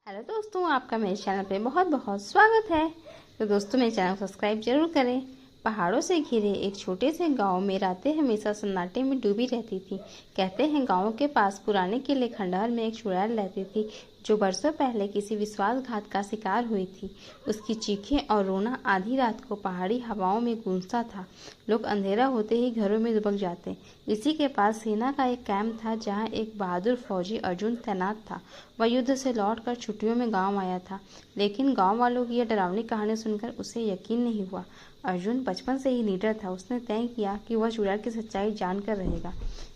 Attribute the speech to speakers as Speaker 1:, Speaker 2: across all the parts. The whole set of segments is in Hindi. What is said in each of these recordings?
Speaker 1: हेलो दोस्तों, आपका मेरे चैनल पे बहुत बहुत स्वागत है। तो दोस्तों, मेरे चैनल को सब्सक्राइब जरूर करें। पहाड़ों से घिरे एक छोटे से गांव में रातें हमेशा सन्नाटे में डूबी रहती थी। कहते हैं गांव के पास पुराने किले खंडहर में एक चुड़ैल रहती थी जो बरसों पहले किसी विश्वासघात का शिकार हुई थी। उसकी चीखें और रोना आधी रात को पहाड़ी हवाओं में गूंजता था। लोग अंधेरा होते ही घरों में दुबक जाते। इसी के पास सेना का एक कैंप था जहां एक बहादुर फौजी अर्जुन तैनात था। वह युद्ध से लौटकर छुट्टियों में गांव आया था, लेकिन गांव वालों की यह डरावनी कहानी सुनकर उसे यकीन नहीं हुआ। अर्जुन बचपन से ही लीडर था। उसने तय किया कि वह चुड़ैल की सच्चाई जानकर रहेगा।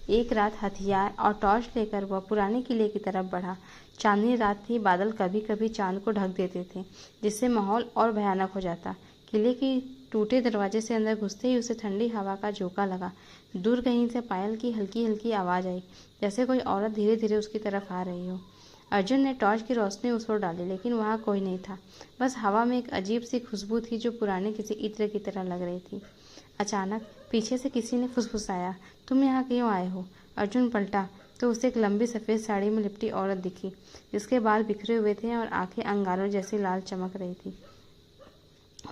Speaker 1: एक रात हथियार और टॉर्च लेकर वह पुराने किले की तरफ बढ़ा। चांदनी रात थी, बादल कभी कभी चांद को ढक देते थे, जिससे माहौल और भयानक हो जाता। किले की टूटे दरवाजे से अंदर घुसते ही उसे ठंडी हवा का झोंका लगा। दूर कहीं से पायल की हल्की हल्की आवाज आई, जैसे कोई औरत धीरे धीरे उसकी तरफ आ रही हो। अर्जुन ने टॉर्च की रोशनी उस ओर डाली, लेकिन वहां कोई नहीं था। बस हवा में एक अजीब सी खुशबू थी जो पुराने किसी इत्र की तरह लग रही थी। अचानक पीछे से किसी ने फुसफुसाया, तुम यहाँ क्यों आए हो? अर्जुन पलटा तो उसे एक लंबी सफ़ेद साड़ी में लिपटी औरत दिखी, जिसके बाल बिखरे हुए थे और आंखें अंगारों जैसी लाल चमक रही थी।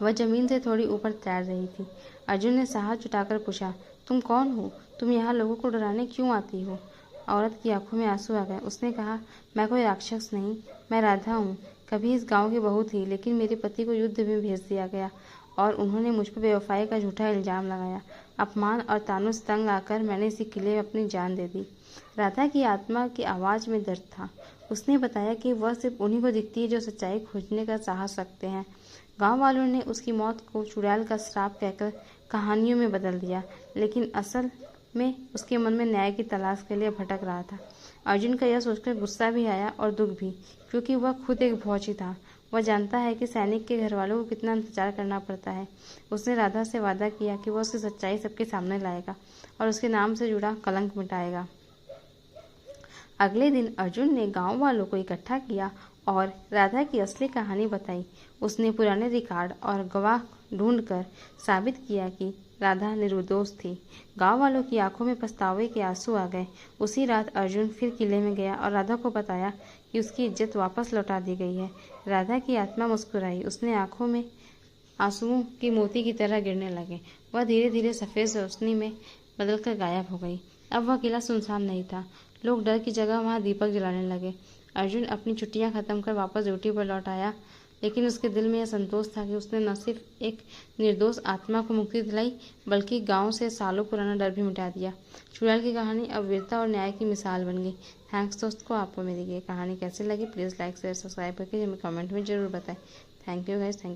Speaker 1: वह जमीन से थोड़ी ऊपर तैर रही थी। अर्जुन ने साहस जुटाकर पूछा, तुम कौन हो? तुम यहाँ लोगों को डराने क्यों आती हो? औरत की आंखों में आंसू आ गए। उसने कहा, मैं कोई राक्षस नहीं, मैं राधा हूँ। कभी इस गांव की बहू थी, लेकिन मेरे पति को युद्ध में भेज दिया गया और उन्होंने मुझ पर बेवफाई का झूठा इल्जाम लगाया। अपमान और तानों से तंग आकर मैंने इसी किले में अपनी जान दे दी। राधा की आत्मा की आवाज़ में दर्द था। उसने बताया कि वह सिर्फ उन्हीं को दिखती है जो सच्चाई खोजने का साहस रखते हैं। गांव वालों ने उसकी मौत को चुड़ैल का श्राप कहकर कहानियों में बदल दिया, लेकिन असल में उसके मन में न्याय की तलाश के लिए भटक रहा था। अर्जुन का यह सोचकर गुस्सा भी आया और दुख भी, क्योंकि वह खुद एक फौजी था। वह जानता है कि सैनिक के घर वालों को कितना इंतजार करना पड़ता है। उसने राधा से वादा किया कि वह उसकी सच्चाई सबके सामने लाएगा और उसके नाम से जुड़ा कलंक मिटाएगा। अगले दिन अर्जुन ने गांव वालों को इकट्ठा किया और राधा की असली कहानी बताई। उसने पुराने रिकॉर्ड और गवाह ढूंढकर साबित किया कि राधा निर्दोष थी। गांव वालों की आंखों में पछतावे के आंसू आ गए। उसी रात अर्जुन फिर किले में गया और राधा को बताया कि उसकी इज्जत वापस लौटा दी गई है। राधा की आत्मा मुस्कुराई। उसने आंखों में आंसुओं की मोती की तरह गिरने लगे। वह धीरे धीरे सफ़ेद रोशनी में बदलकर गायब हो गई। अब वह किला सुनसान नहीं था। लोग डर की जगह वहां दीपक जलाने लगे। अर्जुन अपनी छुट्टियां खत्म कर वापस ड्यूटी पर लौट आया, लेकिन उसके दिल में यह संतोष था कि उसने न सिर्फ एक निर्दोष आत्मा को मुक्ति दिलाई, बल्कि गांव से सालों पुराना डर भी मिटा दिया। चुड़ैल की कहानी अब वीरता और न्याय की मिसाल बन गई। थैंक्स दोस्तों, आपको मेरी ये कहानी कैसी लगी? प्लीज़ लाइक शेयर सब्सक्राइब करके हमें कमेंट में ज़रूर बताएं। Thank you guys, thank